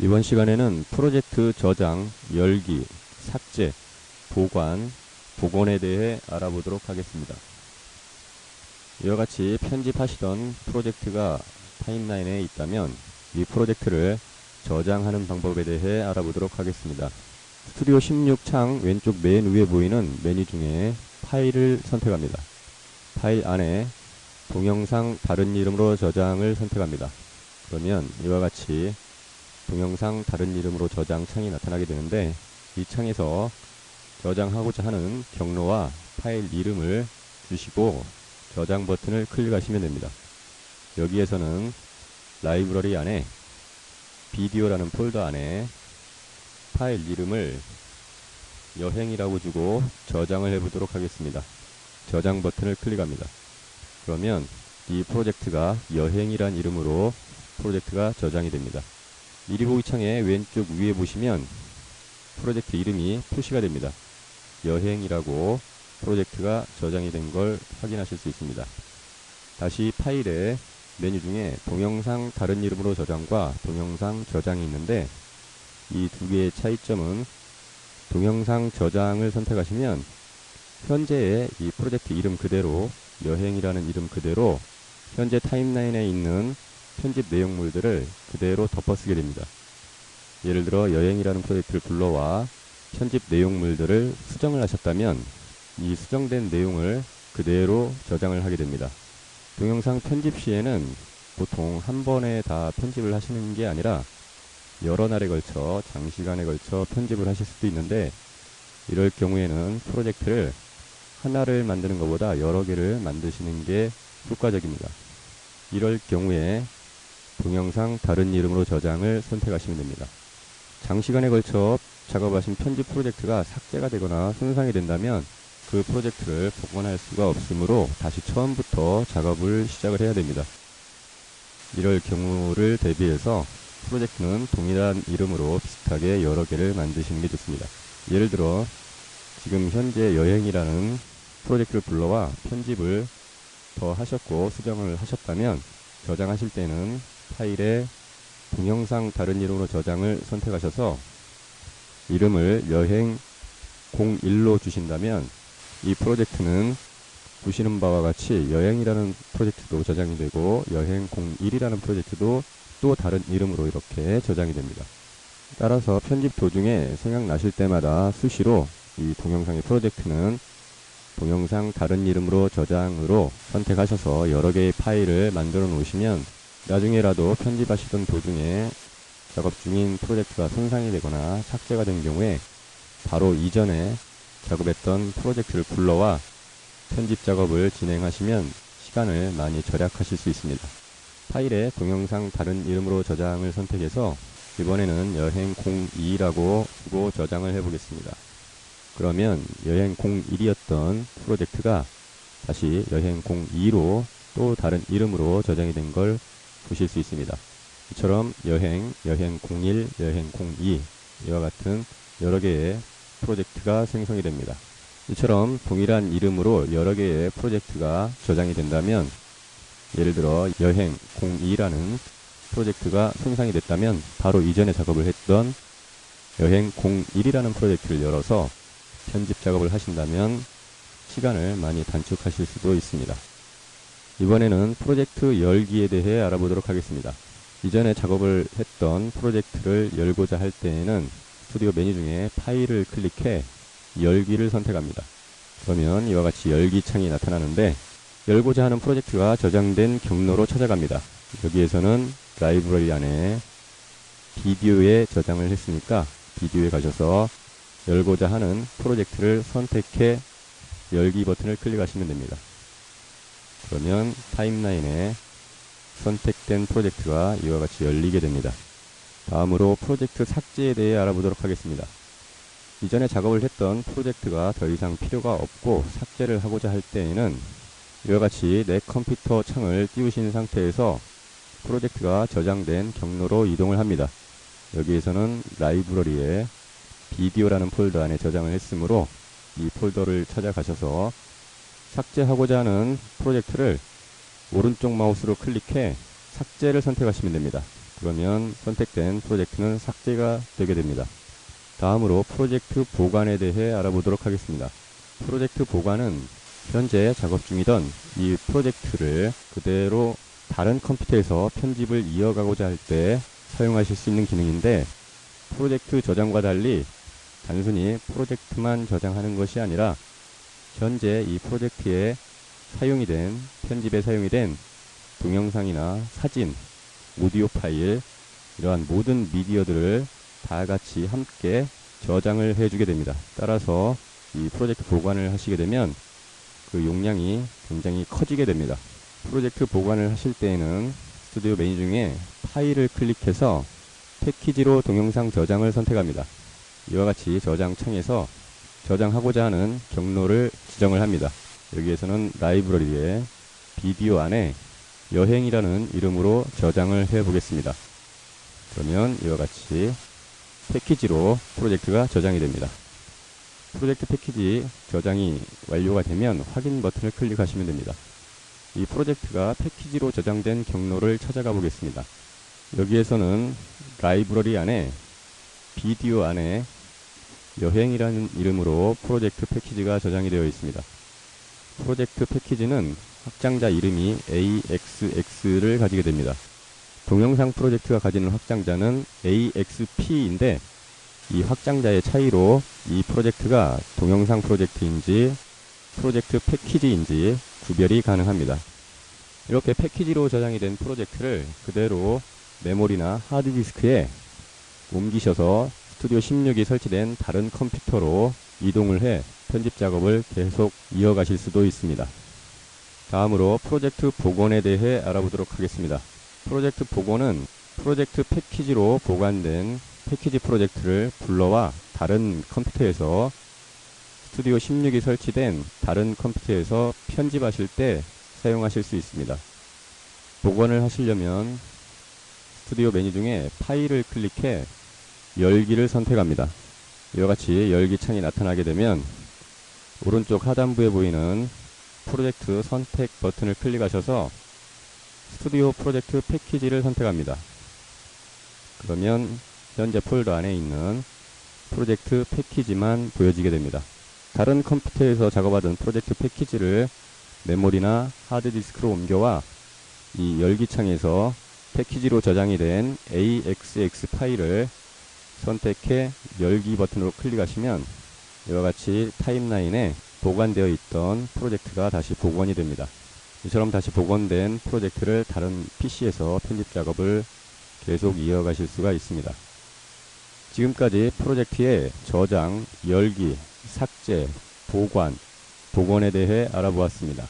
이번 시간에는 프로젝트 저장, 열기, 삭제, 보관, 복원에 대해 알아보도록 하겠습니다. 이와 같이 편집하시던 프로젝트가 타임라인에 있다면 이 프로젝트를 저장하는 방법에 대해 알아보도록 하겠습니다. 스튜디오 16 창 왼쪽 맨 위에 보이는 메뉴 중에 파일을 선택합니다. 파일 안에 동영상 다른 이름으로 저장을 선택합니다. 그러면 이와 같이 동영상 다른 이름으로 저장 창이 나타나게 되는데, 이 창에서 저장하고자 하는 경로와 파일 이름을 주시고 저장 버튼을 클릭하시면 됩니다. 여기에서는 라이브러리 안에 비디오라는 폴더 안에 파일 이름을 여행이라고 주고 저장을 해보도록 하겠습니다. 저장 버튼을 클릭합니다. 그러면 이 프로젝트가 여행이란 이름으로 프로젝트가 저장이 됩니다. 미리 보기 창의 왼쪽 위에 보시면 프로젝트 이름이 표시가 됩니다. 여행이라고 프로젝트가 저장이 된 걸 확인하실 수 있습니다. 다시 파일의 메뉴 중에 동영상 다른 이름으로 저장과 동영상 저장이 있는데, 이 두 개의 차이점은 동영상 저장을 선택하시면 현재의 이 프로젝트 이름 그대로, 여행이라는 이름 그대로 현재 타임라인에 있는 편집 내용물들을 그대로 덮어쓰게 됩니다. 예를 들어 여행이라는 프로젝트를 불러와 편집 내용물들을 수정을 하셨다면 이 수정된 내용을 그대로 저장을 하게 됩니다. 동영상 편집 시에는 보통 한 번에 다 편집을 하시는 게 아니라 여러 날에 걸쳐, 장시간에 걸쳐 편집을 하실 수도 있는데, 이럴 경우에는 프로젝트를 하나를 만드는 것보다 여러 개를 만드시는 게 효과적입니다. 이럴 경우에 동영상 다른 이름으로 저장을 선택하시면 됩니다. 장시간에 걸쳐 작업하신 편집 프로젝트가 삭제가 되거나 손상이 된다면 그 프로젝트를 복원할 수가 없으므로 다시 처음부터 작업을 시작을 해야 됩니다. 이럴 경우를 대비해서 프로젝트는 동일한 이름으로 비슷하게 여러 개를 만드시는 게 좋습니다. 예를 들어 지금 현재 여행이라는 프로젝트를 불러와 편집을 더 하셨고 수정을 하셨다면, 저장하실 때는 파일에 동영상 다른 이름으로 저장을 선택하셔서 이름을 여행 01로 주신다면 이 프로젝트는 보시는 바와 같이 여행이라는 프로젝트도 저장이 되고 여행 01이라는 프로젝트도 또 다른 이름으로 이렇게 저장이 됩니다. 따라서 편집 도중에 생각나실 때마다 수시로 이 동영상의 프로젝트는 동영상 다른 이름으로 저장으로 선택하셔서 여러 개의 파일을 만들어 놓으시면 나중에라도 편집하시던 도중에 작업 중인 프로젝트가 손상이 되거나 삭제가 된 경우에 바로 이전에 작업했던 프로젝트를 불러와 편집 작업을 진행하시면 시간을 많이 절약하실 수 있습니다. 파일에 동영상 다른 이름으로 저장을 선택해서 이번에는 여행 02라고 주고 저장을 해보겠습니다. 그러면 여행 01이었던 프로젝트가 다시 여행 02로 또 다른 이름으로 저장이 된 걸 보실 수 있습니다. 이처럼 여행 01, 여행 02 이와 같은 여러 개의 프로젝트가 생성이 됩니다. 이처럼 동일한 이름으로 여러 개의 프로젝트가 저장이 된다면, 예를 들어 여행 02라는 프로젝트가 손상이 됐다면 바로 이전에 작업을 했던 여행 01이라는 프로젝트를 열어서 편집 작업을 하신다면 시간을 많이 단축하실 수도 있습니다. 이번에는 프로젝트 열기에 대해 알아보도록 하겠습니다. 이전에 작업을 했던 프로젝트를 열고자 할 때에는 스튜디오 메뉴 중에 파일을 클릭해 열기를 선택합니다. 그러면 이와 같이 열기 창이 나타나는데, 열고자 하는 프로젝트가 저장된 경로로 찾아갑니다. 여기에서는 라이브러리 안에 비디오에 저장을 했으니까 비디오에 가셔서 열고자 하는 프로젝트를 선택해 열기 버튼을 클릭하시면 됩니다. 그러면 타임라인에 선택된 프로젝트가 이와 같이 열리게 됩니다. 다음으로 프로젝트 삭제에 대해 알아보도록 하겠습니다. 이전에 작업을 했던 프로젝트가 더 이상 필요가 없고 삭제를 하고자 할 때에는 이와 같이 내 컴퓨터 창을 띄우신 상태에서 프로젝트가 저장된 경로로 이동을 합니다. 여기에서는 라이브러리에 비디오라는 폴더 안에 저장을 했으므로 이 폴더를 찾아가셔서 삭제하고자 하는 프로젝트를 오른쪽 마우스로 클릭해 삭제를 선택하시면 됩니다. 그러면 선택된 프로젝트는 삭제가 되게 됩니다. 다음으로 프로젝트 보관에 대해 알아보도록 하겠습니다. 프로젝트 보관은 현재 작업 중이던 이 프로젝트를 그대로 다른 컴퓨터에서 편집을 이어가고자 할 때 사용하실 수 있는 기능인데, 프로젝트 저장과 달리 단순히 프로젝트만 저장하는 것이 아니라 현재 이 프로젝트에 사용이 된, 편집에 사용이 된 동영상이나 사진, 오디오 파일, 이러한 모든 미디어들을 다 같이 함께 저장을 해주게 됩니다. 따라서 이 프로젝트 보관을 하시게 되면 그 용량이 굉장히 커지게 됩니다. 프로젝트 보관을 하실 때에는 스튜디오 메뉴 중에 파일을 클릭해서 패키지로 동영상 저장을 선택합니다. 이와 같이 저장 창에서 저장하고자 하는 경로를 지정을 합니다. 여기에서는 라이브러리에 비디오 안에 여행이라는 이름으로 저장을 해 보겠습니다. 그러면 이와 같이 패키지로 프로젝트가 저장이 됩니다. 프로젝트 패키지 저장이 완료가 되면 확인 버튼을 클릭하시면 됩니다. 이 프로젝트가 패키지로 저장된 경로를 찾아가 보겠습니다. 여기에서는 라이브러리 안에 비디오 안에 여행이라는 이름으로 프로젝트 패키지가 저장이 되어 있습니다. 프로젝트 패키지는 확장자 이름이 AXX를 가지게 됩니다. 동영상 프로젝트가 가지는 확장자는 AXP인데, 이 확장자의 차이로 이 프로젝트가 동영상 프로젝트인지 프로젝트 패키지인지 구별이 가능합니다. 이렇게 패키지로 저장이 된 프로젝트를 그대로 메모리나 하드디스크에 옮기셔서 스튜디오 16이 설치된 다른 컴퓨터로 이동을 해 편집 작업을 계속 이어가실 수도 있습니다. 다음으로 프로젝트 복원에 대해 알아보도록 하겠습니다. 프로젝트 복원은 프로젝트 패키지로 보관된 패키지 프로젝트를 불러와 다른 컴퓨터에서 스튜디오 16이 설치된 다른 컴퓨터에서 편집하실 때 사용하실 수 있습니다. 복원을 하시려면 스튜디오 메뉴 중에 파일을 클릭해 열기를 선택합니다. 이와 같이 열기 창이 나타나게 되면 오른쪽 하단부에 보이는 프로젝트 선택 버튼을 클릭하셔서 스튜디오 프로젝트 패키지를 선택합니다. 그러면 현재 폴더 안에 있는 프로젝트 패키지만 보여지게 됩니다. 다른 컴퓨터에서 작업하던 프로젝트 패키지를 메모리나 하드디스크로 옮겨와 이 열기창에서 패키지로 저장이 된 AXX 파일을 선택해 열기 버튼으로 클릭하시면 이와 같이 타임라인에 보관되어 있던 프로젝트가 다시 복원이 됩니다. 이처럼 다시 복원된 프로젝트를 다른 PC에서 편집 작업을 계속 이어가실 수가 있습니다. 지금까지 프로젝트의 저장, 열기, 삭제, 보관, 복원에 대해 알아보았습니다.